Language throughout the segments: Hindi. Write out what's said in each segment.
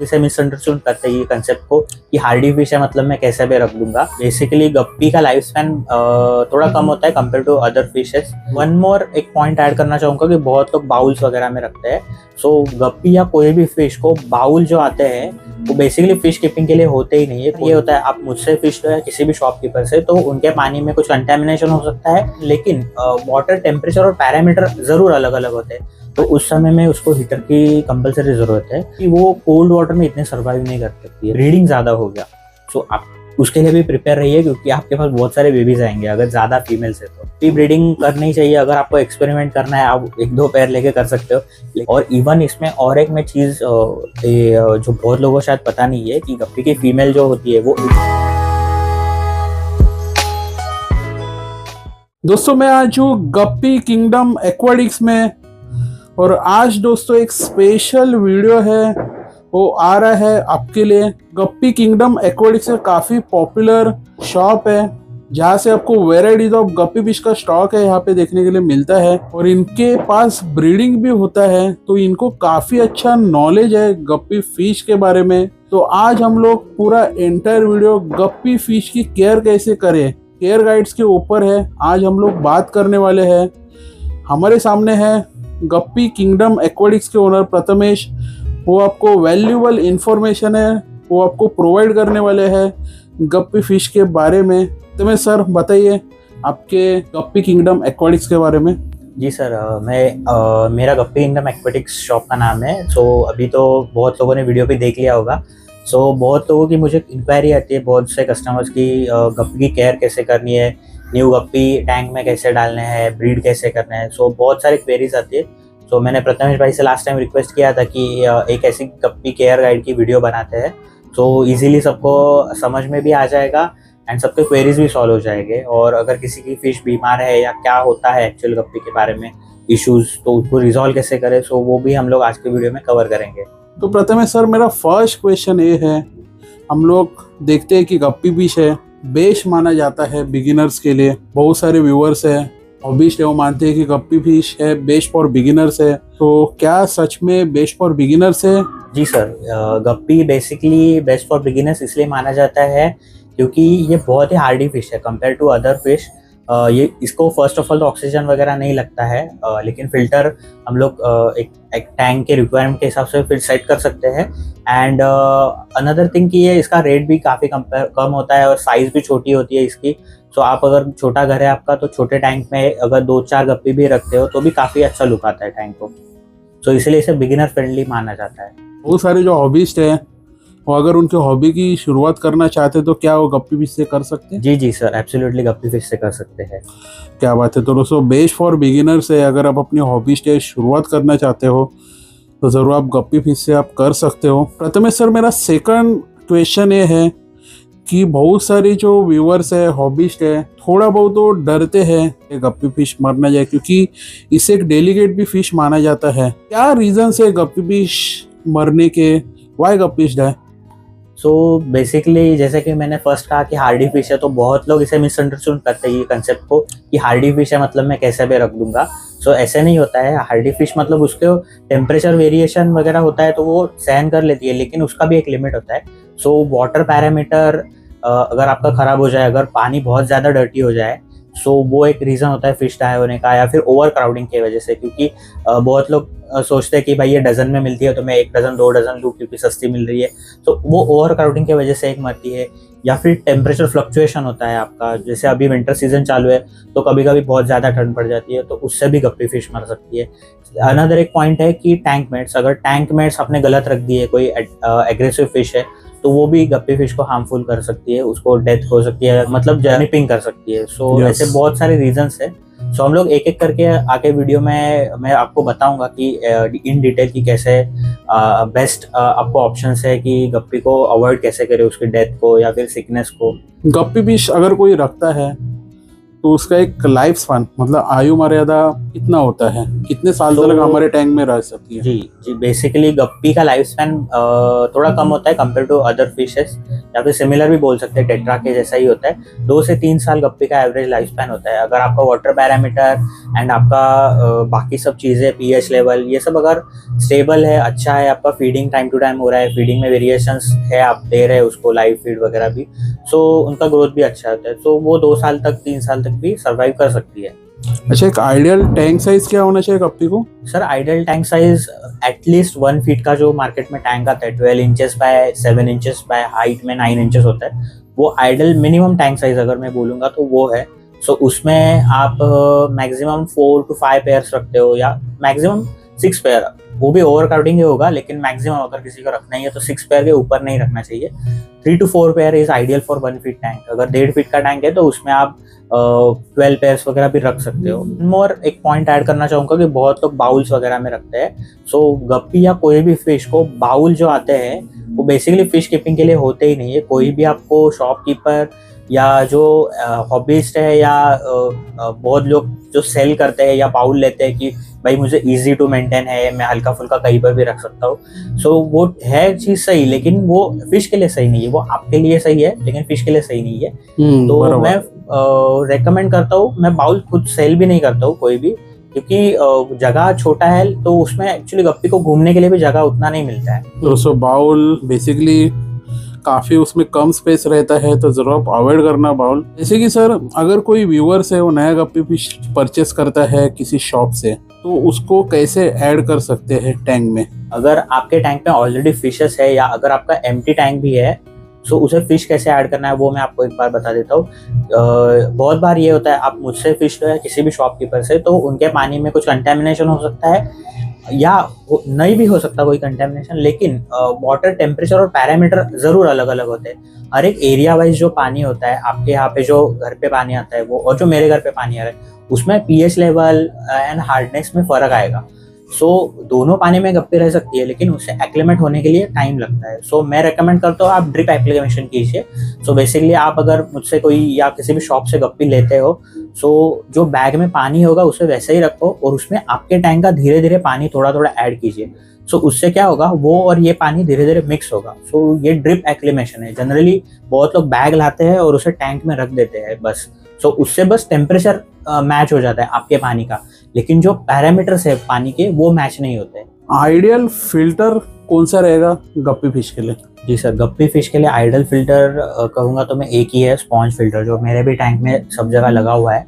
इसे मिसअंडरस्टैंड करते हैं ये कंसेप्ट को कि हार्डी फिश है मतलब मैं कैसे भी रख दूंगा। बेसिकली गप्पी का लाइफ स्पैन थोड़ा कम होता है compare to other fishes. One more एक पॉइंट ऐड करना चाहूंगा कि बहुत लोग बाउल्स वगैरह में रखते हैं। सो गप्पी या कोई भी फिश को बाउल जो आते हैं वो बेसिकली फिश कीपिंग के लिए होते ही नहीं है। ये होता है आप मुझसे फिश लो या किसी भी शॉपकीपर से तो उनके पानी में कुछ कंटेमिनेशन हो सकता है, लेकिन वाटर टेम्परेचर और पैरामीटर जरूर अलग अलग होते हैं। तो उस समय में उसको हीटर की कंपलसरी जरूरत है कि वो कोल्ड वाटर में इतने सर्वाइव नहीं कर सकती है। ब्रीडिंग ज्यादा हो गया सो आप उसके लिए भी प्रिपेयर रहिए क्योंकि आपके पास बहुत सारे बेबीज आएंगे अगर ज्यादा फीमेल्स है तो प्री ब्रीडिंग करनी चाहिए। अगर आपको एक्सपेरिमेंट करना है आप एक दो पैर लेके कर सकते हो। और इवन इसमें और एक मैं चीज जो बहुत लोगों को शायद पता नहीं है कि गप्पी की फीमेल जो होती है वो दोस्तों मैं आज हूँ गप्पी किंगडम एक्वाटिक्स में और आज दोस्तों एक स्पेशल वीडियो है वो आ रहा है आपके लिए। गप्पी किंगडम एक्वाटिक्स काफ़ी पॉपुलर शॉप है जहाँ से आपको वेराइटीज ऑफ गप्पी फिश का स्टॉक है यहाँ पे देखने के लिए मिलता है और इनके पास ब्रीडिंग भी होता है तो इनको काफ़ी अच्छा नॉलेज है गप्पी फिश के बारे में। तो आज हम लोग पूरा एंटायर वीडियो गप्पी फिश की केयर कैसे करें केयर गाइड्स के ऊपर है आज हम लोग बात करने वाले हैं। हमारे सामने है गप्पी किंगडम एक्वाटिक्स के ओनर प्रथमेश। वो आपको वैल्यूएबल इंफॉर्मेशन है वो आपको प्रोवाइड करने वाले हैं गप्पी फिश के बारे में। तो मैं सर बताइए आपके गप्पी किंगडम एक्वाटिक्स के बारे में। जी सर, मेरा गप्पी किंगडम एक्वाटिक्स शॉप का नाम है। सो अभी तो बहुत लोगों ने वीडियो पे देख लिया होगा। सो बहुत लोगों की मुझे इंक्वायरी आती है, बहुत से कस्टमर्स की गप्पी की केयर कैसे करनी है, न्यू गप्पी टैंक में कैसे डालने हैं, ब्रीड कैसे करना है। सो बहुत सारी क्वेरीज आती है। सो मैंने प्रथमेश भाई से लास्ट टाइम रिक्वेस्ट किया था कि एक ऐसी गप्पी केयर गाइड की वीडियो बनाते हैं तो इजीली सबको समझ में भी आ जाएगा एंड सबके क्वेरीज भी सॉल्व हो जाएंगे। और अगर किसी की फिश बीमार है या क्या होता है एक्चुअल गप्पी के बारे में इश्यूज तो उसको रिजॉल्व कैसे करें, सो वो भी हम लोग आज के वीडियो में कवर करेंगे। तो प्रथमेश सर मेरा फर्स्ट क्वेश्चन ये है, हम लोग देखते हैं कि गप्पी फिश है बेस्ट माना जाता है बिगिनर्स के लिए। बहुत सारे व्यूअर्स है हॉबिस्ट है वो मानते हैं कि गप्पी फिश है बेस्ट फॉर बिगिनर्स है, तो क्या सच में बेस्ट फॉर बिगिनर्स है? जी sir, guppy basically best for beginners इसलिए माना जाता है क्योंकि ये बहुत ही हार्डी फिश है कंपेयर टू अदर फिश। ये इसको फर्स्ट ऑफ ऑल तो ऑक्सीजन वगैरह नहीं लगता है, लेकिन फिल्टर हम लोग एक टैंक के रिक्वायरमेंट के हिसाब से फिर सेट कर सकते हैं। एंड अनदर थिंग कि ये इसका रेट भी काफ़ी कम होता है और साइज़ भी छोटी होती है इसकी। सो आप अगर छोटा घर है आपका तो छोटे टैंक में अगर 2-4 गप्पी भी रखते हो तो भी काफ़ी अच्छा लुक आता है टैंक को। सो इसलिए इसे बिगिनर फ्रेंडली माना जाता है। बहुत सारे जो हॉबिस्ट हैं वो अगर उनके हॉबी की शुरुआत करना चाहते तो क्या वो गप्पी फिश से कर सकते हैं? जी जी सर, एब्सोल्युटली गप्पी फिश से कर सकते हैं। क्या बात है। तो दोस्तों बेस्ट फॉर बिगिनर्स है, अगर आप अपनी हॉबी से शुरुआत करना चाहते हो तो ज़रूर आप गप्पी फिश से आप कर सकते हो। प्रथमेश सर मेरा सेकंड क्वेश्चन ये है कि बहुत सारी जो व्यूअर्स है हॉबिस्ट है थोड़ा बहुत तो डरते हैं कि गप्पी फिश मर ना जाए क्योंकि इसे एक डेलिकेट भी फिश माना जाता है। क्या रीजन है गप्पी फिश मरने के, वाई गप्पी फिश डाई? सो बेसिकली जैसे कि मैंने फर्स्ट कहा कि हार्डी फिश है तो बहुत लोग इसे मिसअंडरस्टैंड करते हैं ये कंसेप्ट को कि हार्डी फिश है मतलब मैं कैसे भी रख दूंगा। सो ऐसे नहीं होता है। हार्डी फिश मतलब उसके टेम्परेचर वेरिएशन वगैरह होता है तो वो सहन कर लेती है, लेकिन उसका भी एक लिमिट होता है। सो वाटर पैरामीटर अगर आपका ख़राब हो जाए, अगर पानी बहुत ज़्यादा डर्टी हो जाए, सो वो एक रीज़न होता है फिश डाई होने का, या फिर ओवर क्राउडिंग की वजह से। क्योंकि बहुत लोग सोचते हैं कि भाई ये डजन में मिलती है तो मैं 1 डजन 2 डजन लूँ क्योंकि सस्ती मिल रही है, तो वो ओवर क्राउडिंग की वजह से एक मरती है। या फिर टेम्परेचर फ्लक्चुएशन होता है आपका, जैसे अभी विंटर सीजन चालू है तो कभी कभी बहुत ज़्यादा ठंड पड़ जाती है तो उससे भी गप्पी फिश मर सकती है। अनदर एक पॉइंट है कि टैंक मेट्स, अगर टैंक मेट्स आपने गलत रख दिए, कोई एग्रेसिव फिश है तो वो भी गप्पी फिश को हार्मफुल कर सकती है, उसको डेथ हो सकती है, मतलब जर्निपिंग कर सकती है। सो ऐसे बहुत सारे रीजंस है। सो हम लोग एक एक करके आगे वीडियो में मैं आपको बताऊंगा कि इन डिटेल की कैसे बेस्ट आपको ऑप्शंस है कि गप्पी को अवॉइड कैसे करें, उसकी डेथ को या फिर सिकनेस को। गप्पी फिश अगर कोई रखता है तो उसका एक लाइफ स्पान मतलब आयु मर्यादा कितना होता है, कितने साल तो तक हमारे टैंक में रह सकती है? जी जी, बेसिकली गप्पी का लाइफ स्पैन थोड़ा कम होता है कंपेयर टू अदर फिशेस, या फिर सिमिलर भी बोल सकते हैं, टेट्रा के जैसा ही होता है। 2 से 3 साल गप्पी का एवरेज लाइफ स्पैन होता है। अगर आपका वाटर पैरामीटर एंड आपका बाकी सब चीज़ें, पीएच लेवल, ये सब अगर स्टेबल है, अच्छा है, आपका फीडिंग टाइम टू टाइम हो रहा है, फीडिंग में वेरिएशंस है, आप दे रहे हैं उसको लाइव फीड वगैरह भी, सो उनका ग्रोथ भी अच्छा होता है। तो वो 2 साल तक, 3 साल तक भी सर्वाइव कर सकती है। अच्छा, एक आइडियल टैंक साइज क्या होना चाहिए गप्पी को? Sir ideal tank size at least 1 feet का जो मार्केट में टैंक आता है, 12 inches by 7 inches by height में 9 इंचेस होता है, वो आइडल मिनिमम टैंक साइज अगर मैं बोलूँगा तो वो है। सो उसमें आप मैक्सिमम 4 to 5 पेयर्स रखते हो, या मैक्सिमम 6 पेयर, वो भी ओवर क्राउडिंग ही होगा, लेकिन मैक्सिमम अगर किसी को रखना ही है तो 6 पेयर के ऊपर नहीं रखना चाहिए। 3 to 4 pair is ideal for 1 feet tank. अगर 1.5 फीट का टैंक है तो उसमें आप 12 पेयर्स वगैरह भी रख सकते हो। मोर एक पॉइंट ऐड करना चाहूँगा कि बहुत लोग बाउल्स वगैरह में रखते हैं। सो गप्पी या कोई भी फिश को बाउल जो आते हैं वो बेसिकली फिश कीपिंग के लिए होते ही नहीं है। कोई भी आपको शॉपकीपर या जो हॉबीस्ट है या बहुत लोग जो सेल करते हैं या बाउल लेते हैं कि भाई मुझे इजी टू मेंटेन है, मैं हल्का फुल्का कहीं पर भी रख सकता हूँ, सो वो है चीज़ सही, लेकिन वो फिश के लिए सही नहीं है। वो आपके लिए सही है लेकिन फिश के लिए सही नहीं है। तो मैं रेकमेंड करता हूँ, मैं बाउल खुद सेल भी नहीं करता हूँ कोई भी, क्योंकि जगह छोटा है तो उसमें एक्चुअली गप्पी को घूमने के लिए भी जगह उतना नहीं मिलता है। दोस्तों बाउल बेसिकली काफ़ी उसमें कम स्पेस रहता है, तो ज़रूर आप अवॉइड करना बाउल। जैसे कि सर अगर कोई व्यूअर्स है वो नया गप्पी फिश परचेस करता है किसी शॉप से, तो उसको कैसे ऐड कर सकते हैं टैंक में? अगर आपके टैंक में ऑलरेडी फिशेस है या अगर आपका एम्प्टी टैंक भी है, सो उसे फिश कैसे ऐड करना है वो मैं आपको एक बार बता देता हूँ। बहुत बार ये होता है, आप मुझसे फिश लो या किसी भी शॉपकीपर से, तो उनके पानी में कुछ कंटेमिनेशन हो सकता है या नहीं भी हो सकता कोई कंटेमिनेशन, लेकिन वाटर टेम्परेचर और पैरामीटर ज़रूर अलग अलग होते हैं। हर एक एरिया वाइज जो पानी होता है, आपके यहाँ पे जो घर पे पानी आता है वो और जो मेरे घर पे पानी आ रहा है, उसमें पीएच लेवल एंड हार्डनेस में फ़र्क आएगा। सो दोनों पानी में गप्पी रह सकती है, लेकिन उससे एक्लिमेट होने के लिए टाइम लगता है। सो मैं रेकमेंड करता हूँ आप ड्रिप एप्लीकेशन कीजिए। सो बेसिकली आप अगर मुझसे कोई या किसी भी शॉप से गप्पी लेते हो, सो जो बैग में पानी होगा उसे वैसे ही रखो और उसमें आपके टैंक का धीरे धीरे पानी थोड़ा थोड़ा ऐड कीजिए। सो उससे क्या होगा, वो और ये पानी धीरे धीरे मिक्स होगा। सो ये ड्रिप एक्लिमेशन है। जनरली बहुत लोग बैग लाते हैं और उसे टैंक में रख देते हैं बस। सो उससे बस टेम्परेचर मैच हो जाता है आपके पानी का, लेकिन जो पैरामीटर्स है पानी के वो मैच नहीं होते। आइडियल फिल्टर कौन सा रहेगा गप्पी फिश के लिए? जी सर, गप्पी फिश के लिए आइडल फिल्टर कहूँगा तो मैं एक ही है, स्पॉन्ज फिल्टर, जो मेरे भी टैंक में सब जगह लगा हुआ है।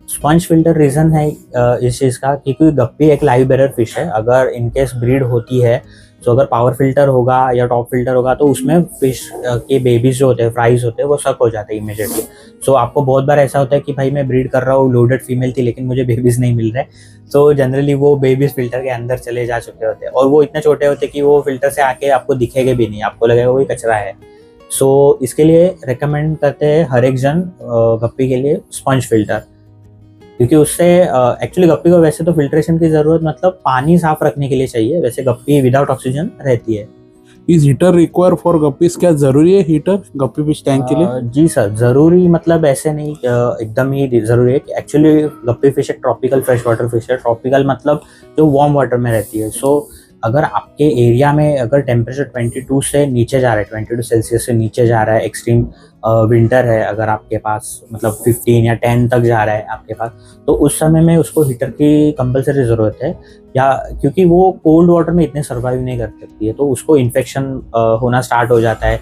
स्पंज फिल्टर रीज़न है इस चीज़ का, क्योंकि गप्पी एक लाइव बेरर फिश है। अगर इनकेस ब्रीड होती है तो अगर पावर फिल्टर होगा या टॉप फिल्टर होगा तो उसमें फिश के बेबीज जो होते हैं, फ्राइज होते हैं, वो सक हो जाते हैं इमीडिएटली। सो आपको बहुत बार ऐसा होता है कि भाई मैं ब्रीड कर रहा हूँ, लोडेड फीमेल थी लेकिन मुझे बेबीज नहीं मिल रहे। सो जनरली वो बेबीज फिल्टर के अंदर चले जा चुके होते हैं और वो इतने छोटे होते हैं कि वो फिल्टर से आके आपको दिखेंगे भी नहीं, आपको लगेगा वही कचरा है। सो इसके लिए रिकमेंड करते हैं हर एक जन गप्पी के लिए स्पंज फिल्टर, क्योंकि उससे एक्चुअली गप्पी को वैसे तो फिल्ट्रेशन की ज़रूरत मतलब पानी साफ रखने के लिए चाहिए, वैसे गप्पी विदाउट ऑक्सीजन रहती है। Is heater require for गप्पीज? क्या जरूरी है हीटर गप्पी फिश टैंक के लिए? जी सर, ज़रूरी मतलब ऐसे नहीं, एकदम ही ज़रूरी है। एक्चुअली गप्पी फिश एक ट्रॉपिकल फ्रेश वाटर फिश है। ट्रॉपिकल मतलब जो वार्म वाटर में रहती है। सो अगर आपके एरिया में अगर टेम्परेचर 22 से नीचे जा रहा है, 22 सेल्सियस से नीचे जा रहा है, एक्सट्रीम विंटर है अगर आपके पास, मतलब 15 या 10 तक जा रहा है आपके पास, तो उस समय में उसको हीटर की कंपलसरी ज़रूरत है, या क्योंकि वो कोल्ड वाटर में इतने सर्वाइव नहीं कर सकती है, तो उसको इन्फेक्शन होना स्टार्ट हो जाता है।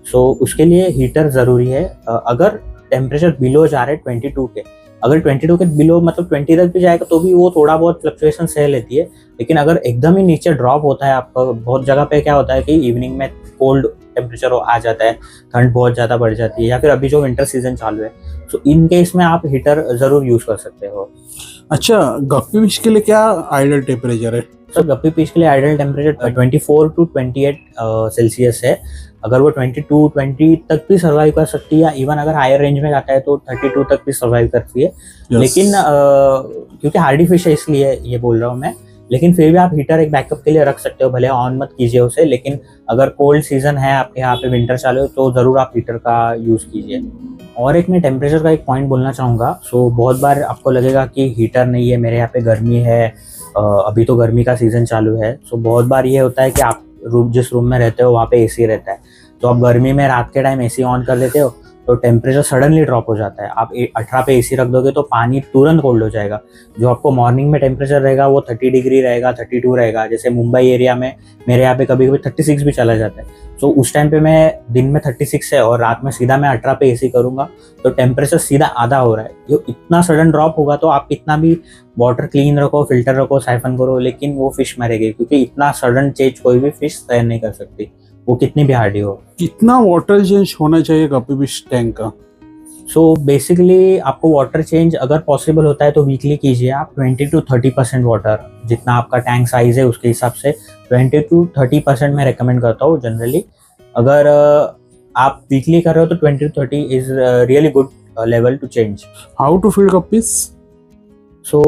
सो उसके लिए हीटर ज़रूरी है। अगर टेम्परेचर बिलो जा रहा है 22 के, अगर 22 के बिलो मतलब 20 तक भी जाएगा तो भी वो थोड़ा बहुत फ्लक्चुएशन सह लेती है, लेकिन अगर एकदम ही नीचे ड्रॉप होता है आपका, बहुत जगह पे क्या होता है कि इवनिंग में कोल्ड टेम्परेचर आ जाता है, ठंड बहुत ज़्यादा बढ़ जाती है, या फिर अभी जो विंटर सीजन चालू है, तो इन केस में आप हीटर ज़रूर यूज़ कर सकते हो। अच्छा, गप्पी फिश के लिए क्या आइडियल टेम्परेचर है? सर गप्पी फिश के लिए आइडियल टेम्परेचर 24 to 28 सेल्सियस है। अगर वो 22-20 तक भी सर्वाइव कर सकती है, या इवन अगर हायर रेंज में जाता है तो 32 तक भी सर्वाइव करती है। लेकिन क्योंकि हार्डी फिश है इसलिए ये बोल रहा हूँ मैं, लेकिन फिर भी आप हीटर एक बैकअप के लिए रख सकते हो, भले ऑन मत कीजिए उसे, लेकिन अगर कोल्ड सीजन है आपके यहाँ पे, विंटर चालू है, तो ज़रूर आप हीटर का यूज़ कीजिए। और एक मैं टेम्परेचर का एक पॉइंट बोलना चाहूँगा। सो बहुत बार आपको लगेगा कि हीटर नहीं है, मेरे यहाँ पे गर्मी है, अभी तो गर्मी का सीज़न चालू है। सो बहुत बार ये होता है कि आप जिस रूम में रहते हो वहाँ पे एसी रहता है, तो आप गर्मी में रात के टाइम एसी ऑन कर देते हो तो टेम्परेचर सडनली ड्रॉप हो जाता है। आप 18 पे एसी रख दोगे तो पानी तुरंत कोल्ड हो जाएगा। जो आपको मॉर्निंग में टेम्परेचर रहेगा वो 30 डिग्री रहेगा, 32 रहेगा। जैसे मुंबई एरिया में मेरे यहाँ पे कभी कभी 36 भी चला जाता है। सो उस टाइम पे मैं दिन में 36 है और रात में सीधा मैं 18 पे एसी करूँगा तो टेम्परेचर सीधा आधा हो रहा है। जो इतना सडन ड्रॉप होगा तो आप कितना भी वाटर क्लीन रखो, फिल्टर रखो, साइफन करो, लेकिन वो फिश मरेगी, क्योंकि इतना सडन चेंज कोई भी फिश सहन नहीं कर सकती, वो कितनी भी हार्डी हो। कितना वाटर चेंज होना चाहिए गप्पी फिश टैंक का? सो बेसिकली आपको वाटर चेंज अगर पॉसिबल होता है तो वीकली कीजिए आप 20 to 30% वाटर, जितना आपका टैंक साइज है उसके हिसाब से 20 to 30% मैं रेकमेंड करता हूँ जनरली। अगर आप वीकली कर रहे हो तो 20 to 30 is really good level to change. How to feed guppies? So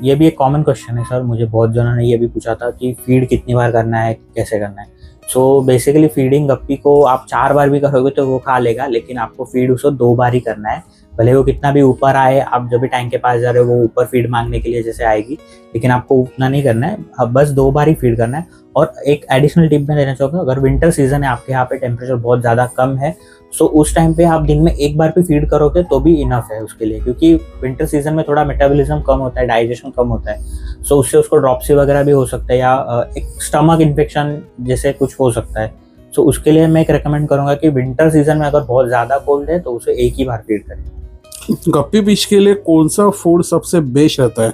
ये भी एक कॉमन क्वेश्चन है सर, मुझे बहुत जनों ने ये भी पूछा था कि फीड कितनी बार करना है, कैसे करना है। सो बेसिकली फीडिंग गप्पी को आप 4 बार भी करोगे तो वो खा लेगा, लेकिन आपको फीड उसको 2 बार ही करना है। भले वो कितना भी ऊपर आए, आप जब भी टैंक के पास जा रहे हो वो ऊपर फीड मांगने के लिए जैसे आएगी, लेकिन आपको उतना नहीं करना है, अब बस 2 बार ही फीड करना है। और एक एडिशनल टिप मैं देना चाहूँगा, अगर विंटर सीजन है, आपके यहाँ पे टेम्परेचर बहुत ज़्यादा कम है, सो उस टाइम पे आप दिन में 1 बार भी फीड करोगे तो भी इनफ है उसके लिए, क्योंकि विंटर सीजन में थोड़ा मेटाबॉलिज्म कम होता है, डाइजेशन कम होता है। सो उससे उसको ड्रॉप्सी वगैरह भी हो सकता है या एक स्टमक इन्फेक्शन जैसे कुछ हो सकता है। सो उसके लिए मैं एक रेकमेंड करूँगा कि विंटर सीजन में अगर बहुत ज़्यादा कोल्ड है तो उसे एक ही बार फीड करें। गप्पी फिश के लिए कौन सा फूड सबसे बेस्ट रहता है?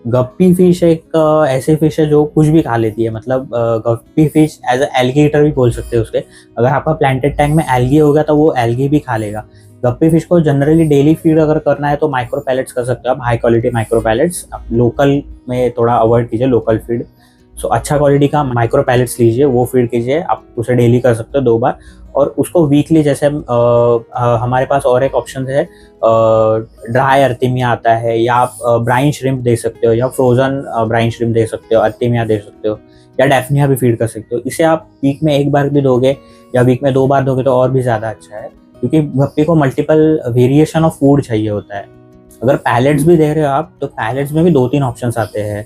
गप्पी फिश एक ऐसी फिश है जो कुछ भी खा लेती है, मतलब guppy fish as a algae eater भी बोल सकते हैं उसके। अगर आपका प्लांटेड टैंक में एल्गी हो गया तो वो एल्गी भी खा लेगा। गप्पी फिश को जनरली डेली फीड अगर करना है तो माइक्रो पैलेट्स कर सकते हो आप, हाई क्वालिटी माइक्रो पैलेट्स। आप लोकल में थोड़ा अवॉइड कीजिए लोकल फीड। सो अच्छा क्वालिटी का माइक्रो पैलेट्स लीजिए, वो फीड कीजिए। आप उसे डेली कर सकते हो 2 बार, और उसको वीकली जैसे हमारे पास और एक ऑप्शन है, ड्राई अर्तिमिया आता है, या आप ब्राइन श्रिम्प दे सकते हो, या फ्रोजन ब्राइन श्रिम्प दे सकते हो, अर्तिमिया दे सकते हो, या डेफनिया भी फीड कर सकते हो। इसे आप वीक में 1 बार भी दोगे या वीक में 2 बार दोगे तो और भी ज़्यादा अच्छा है, क्योंकि गप्पी को मल्टीपल वेरिएशन ऑफ फूड चाहिए होता है। अगर पैलेट्स भी दे रहे हो आप तो पैलेट्स में भी 2-3 ऑप्शंस आते हैं,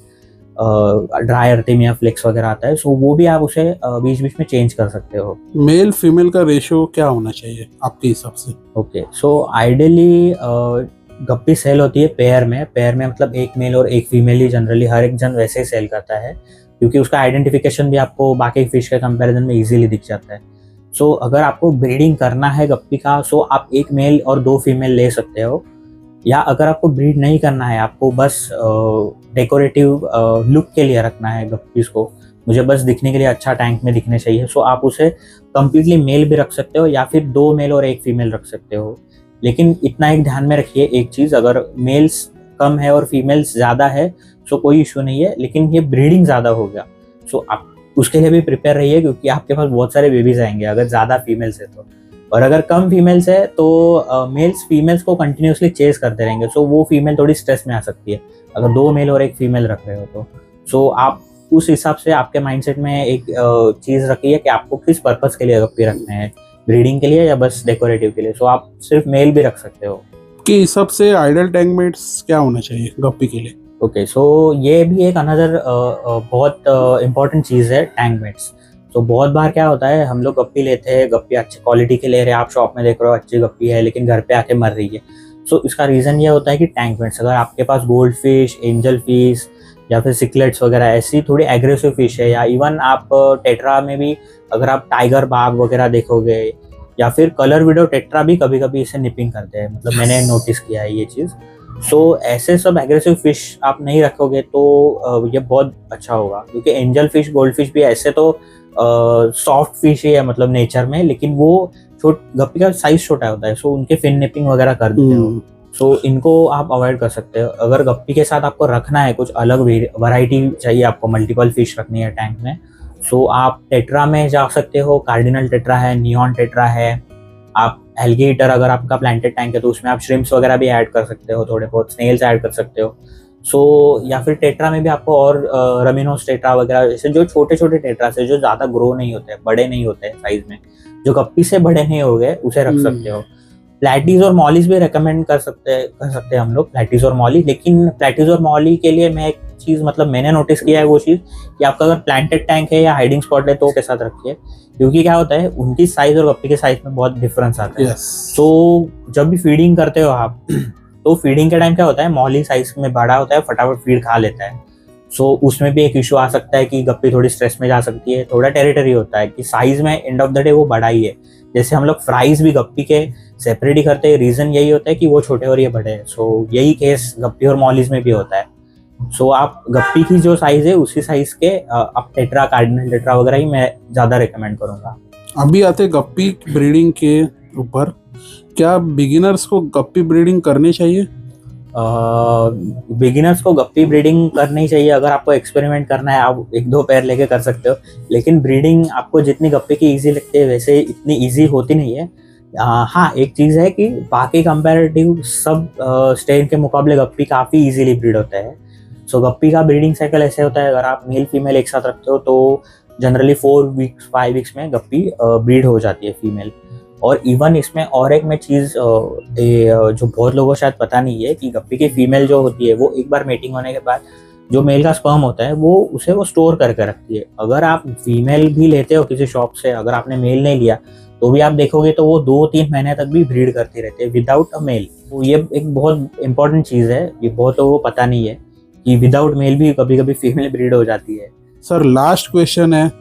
ड्राई अर्तिमिया फ्लेक्स वगैरह आता है, सो वो भी आप उसे बीच बीच में चेंज कर सकते हो। मेल फीमेल का रेशियो क्या होना चाहिए आपके हिसाब से? ओके, सो आइडियली गप्पी सेल होती है पेयर में मतलब एक मेल और एक फीमेल ही जनरली हर एक जन वैसे ही सेल करता है, क्योंकि उसका आइडेंटिफिकेशन भी आपको बाकी फिश के कंपैरिजन में इजीली दिख जाता है। सो अगर आपको ब्रीडिंग करना है गप्पी का, सो आप 1 मेल और 2 फीमेल ले सकते हो, या अगर आपको ब्रीड नहीं करना है, आपको बस डेकोरेटिव लुक के लिए रखना है गप्पीज को, मुझे बस दिखने के लिए अच्छा टैंक में दिखने चाहिए, सो आप उसे कम्प्लीटली मेल भी रख सकते हो या फिर 2 मेल और 1 फीमेल रख सकते हो। लेकिन इतना एक ध्यान में रखिए एक चीज़, अगर मेल्स कम है और फीमेल्स ज़्यादा है सो कोई इशू नहीं है, लेकिन ये ब्रीडिंग ज़्यादा हो गया सो आप उसके लिए भी प्रिपेयर रहिए, क्योंकि आपके पास बहुत सारे बेबीज आएंगे अगर ज़्यादा फीमेल्स है तो। और अगर कम फीमेल्स है तो मेल्स फीमेल्स को कंटिन्यूसली चेस करते रहेंगे, सो वो फीमेल थोड़ी स्ट्रेस में आ सकती है अगर 2 मेल और 1 फीमेल रख रहे हो तो। सो आप उस हिसाब से आपके माइंडसेट में एक चीज़ रखिए कि आपको किस पर्पस के लिए गप्पी रखने हैं, ब्रीडिंग के लिए या बस डेकोरेटिव के लिए। सो आप सिर्फ मेल भी रख सकते हो। के हिसाब से आइडल टैंक मेट्स क्या होना चाहिए गप्पी के लिए? ओके, सो ये भी एक अनदर बहुत इम्पॉर्टेंट चीज़ है टैंक मेट्स। तो बहुत बार क्या होता है, हम लोग गप्पी लेते हैं, गप्पी अच्छी क्वालिटी के ले रहे हैं, आप शॉप में देख रहे हो अच्छी गप्पी है लेकिन घर पे आके मर रही है। सो इसका रीज़न ये होता है कि टैंक मेट्स, अगर आपके पास गोल्ड फिश, एंजल फिश या फिर सिकलेट्स वगैरह ऐसी थोड़ी एग्रेसिव फिश है, या इवन आप टेट्रा में भी अगर आप टाइगर बाग वगैरह देखोगे, या फिर कलर विडो टेट्रा भी कभी कभी इसे निपिंग करते हैं, मतलब मैंने नोटिस किया है ये चीज़। सो ऐसे सब एग्रेसिव फिश आप नहीं रखोगे तो ये बहुत अच्छा होगा, क्योंकि एंजल फिश, गोल्ड फिश भी ऐसे तो सॉफ्ट फिश ही है मतलब नेचर में, लेकिन वो गप्पी का साइज छोटा होता है, सो उनके फिन निपिंग वगैरह कर देते हो, सो इनको आप अवॉइड कर सकते हो। अगर गप्पी के साथ आपको रखना है, कुछ अलग वैरायटी चाहिए, आपको मल्टीपल फिश रखनी है टैंक में, सो आप टेट्रा में जा सकते हो, कार्डिनल टेट्रा है, नियॉन टेट्रा है। आप एल्गेटर, अगर आपका प्लांटेड टैंक है तो उसमें आप श्रिम्प्स वगैरह भी ऐड कर सकते हो, थोड़े बहुत स्नेल्स ऐड कर सकते हो। सो या फिर टेट्रा में भी आपको और रमिनोस टेट्रा वगैरह, जैसे जो छोटे छोटे टेट्रास है जो ज़्यादा ग्रो नहीं होते हैं, बड़े नहीं होते हैं साइज में, जो गप्पी से बड़े नहीं हो गए, उसे रख सकते हो। प्लेटीज और मॉलीज भी रेकमेंड कर सकते हैं हम लोग, प्लेटीज और मॉली। लेकिन प्लेटीज और मॉली के लिए मैं एक चीज़ मतलब मैंने नोटिस किया है वो चीज़ कि आपका अगर प्लांटेड टैंक है या हाइडिंग स्पॉट है तो उसके साथ रखिए, क्योंकि क्या होता है उनकी साइज और गप्पी के साइज में बहुत डिफरेंस आता है। तो जब भी फीडिंग करते हो आप तो फीडिंग के टाइम क्या होता है, मॉली साइज में बड़ा होता है, फटाफट फीड खा लेता है। सो उसमें भी एक इशू आ सकता है कि गप्पी थोड़ी स्ट्रेस में जा सकती है। थोड़ा टेरिटरी होता है कि साइज में एंड ऑफ द डे वो बड़ा ही है। जैसे हम लोग फ्राइज भी गप्पी के सेपरेट ही करते हैं, रीजन यही होता है कि वो छोटे और ये बड़े हैं। सो यही केस गप्पी और मॉलीज में भी होता है। सो आप गप्पी की जो साइज है उसी साइज के आप टेट्रा, कार्डिनल टेट्रा वगैरह ही मैं ज़्यादा रिकमेंड करूँगा। अभी आते गप्पी ब्रीडिंग के ऊपर, क्या बिगिनर्स को गप्पी ब्रीडिंग करनी चाहिए? बिगिनर्स को गप्पी ब्रीडिंग करनी चाहिए। अगर आपको एक्सपेरिमेंट करना है आप 1-2 पेयर लेके कर सकते हो, लेकिन ब्रीडिंग आपको जितनी गप्पी की इजी लगती है वैसे इतनी इजी होती नहीं है। हाँ, एक चीज़ है कि बाकी कंपैरेटिव सब स्ट्रेन के मुकाबले गप्पी काफ़ी इजीली ब्रीड होता है। सो गप्पी का ब्रीडिंग साइकिल ऐसे होता है, अगर आप मेल फीमेल एक साथ रखते हो तो जनरली 4 वीक्स 5 वीक्स में गप्पी ब्रीड हो जाती है फीमेल। और इवन इसमें और एक मैं चीज़ जो बहुत लोगों को शायद पता नहीं है कि गप्पी की फीमेल जो होती है वो एक बार मेटिंग होने के बाद जो मेल का स्पर्म होता है वो स्टोर करके रखती है। अगर आप फीमेल भी लेते हो किसी शॉप से, अगर आपने मेल नहीं लिया तो भी आप देखोगे तो वो 2-3 महीने तक भी ब्रीड करती रहती है विदाउट अ मेल। तो ये एक बहुत इंपॉर्टेंट चीज़ है, ये बहुत लोगों को पता नहीं है कि विदाउट मेल भी कभी कभी फीमेल ब्रीड हो जाती है। सर लास्ट क्वेश्चन है,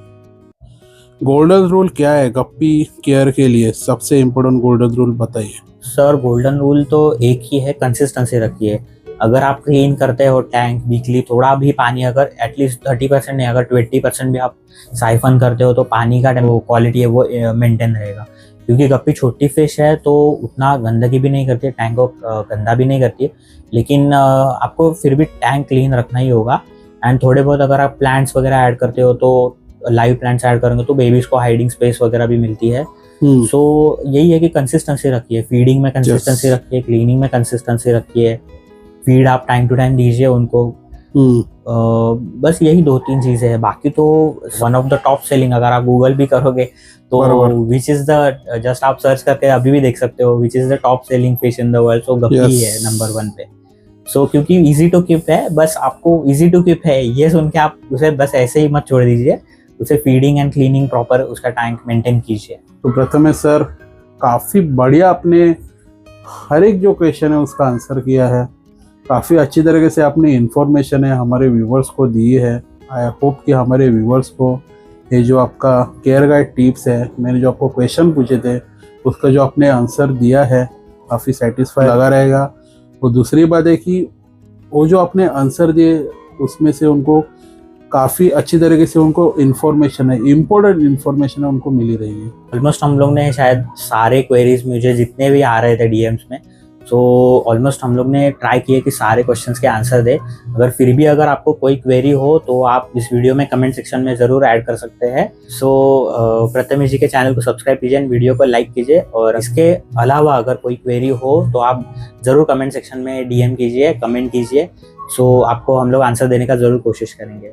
गोल्डन रूल क्या है गप्पी केयर के लिए? सबसे इम्पोर्टेंट गोल्डन रूल बताइए। सर गोल्डन रूल तो एक ही है, कंसिस्टेंसी रखिए। अगर आप क्लीन करते हो टैंक वीकली, थोड़ा भी पानी अगर एटलीस्ट 30% नहीं अगर 20% भी आप साइफन करते हो तो पानी का वो क्वालिटी है वो मेंटेन रहेगा। क्योंकि गप्पी छोटी फिश है तो उतना गंदगी भी नहीं करती है, टैंक को गंदा भी नहीं करती है, लेकिन आपको फिर भी टैंक क्लीन रखना ही होगा। एंड थोड़े बहुत अगर आप प्लांट्स वगैरह ऐड करते हो तो लाइव प्लांट्स ऐड करेंगे तो बेबीज को हाइडिंग स्पेस वगैरह भी मिलती है। सो यही है कि कंसिस्टेंसी रखिए, फीडिंग में कंसिस्टेंसी रखिए, क्लीनिंग में कंसिस्टेंसी रखिए, फीड आप टाइम टू टाइम दीजिए उनको। बस यही 2-3 चीजें हैं। बाकी तो one of the top selling अगर आप गूगल भी करोगे तो विच इज द जस्ट आप सर्च करके अभी भी देख सकते हो which is the top selling fish in the world, so guppy है नंबर 1 पे। सो क्योंकि इजी टू कीप है, बस आपको इजी टू कीप है ये सुन के आप उसे बस ऐसे ही मत छोड़ दीजिए, उसे फीडिंग एंड क्लीनिंग प्रॉपर उसका टैंक मेंटेन कीजिए। तो प्रथमेश सर काफ़ी बढ़िया आपने हर एक जो क्वेश्चन है उसका आंसर किया है, काफ़ी अच्छी तरीके से आपने इन्फॉर्मेशन है हमारे व्यूवर्स को दी है। आई होप कि हमारे व्यूवर्स को ये जो आपका केयर गाइड टिप्स है, मैंने जो आपको क्वेश्चन पूछे थे उसका जो आपने आंसर दिया है काफ़ी सेटिस्फाई लगा रहेगा। और दूसरी बात है कि वो जो आपने आंसर दिए उसमें से उनको काफ़ी अच्छी तरीके से उनको इन्फॉर्मेशन है, इम्पोर्टेंट इन्फॉर्मेशन है उनको मिली रही है। ऑलमोस्ट हम लोग ने शायद सारे क्वेरीज मुझे जितने भी आ रहे थे डीएम्स में, सो ऑलमोस्ट हम लोग ने ट्राई किए कि सारे क्वेश्चंस के आंसर दे। अगर फिर भी अगर आपको कोई क्वेरी हो तो आप इस वीडियो में कमेंट सेक्शन में ज़रूर ऐड कर सकते हैं। सो प्रथमेश जी के चैनल को सब्सक्राइब कीजिए, वीडियो को लाइक कीजिए, और इसके अलावा अगर कोई क्वेरी हो तो आप ज़रूर कमेंट सेक्शन में डीएम कीजिए, कमेंट कीजिए। सो आपको हम लोग आंसर देने का ज़रूर कोशिश करेंगे।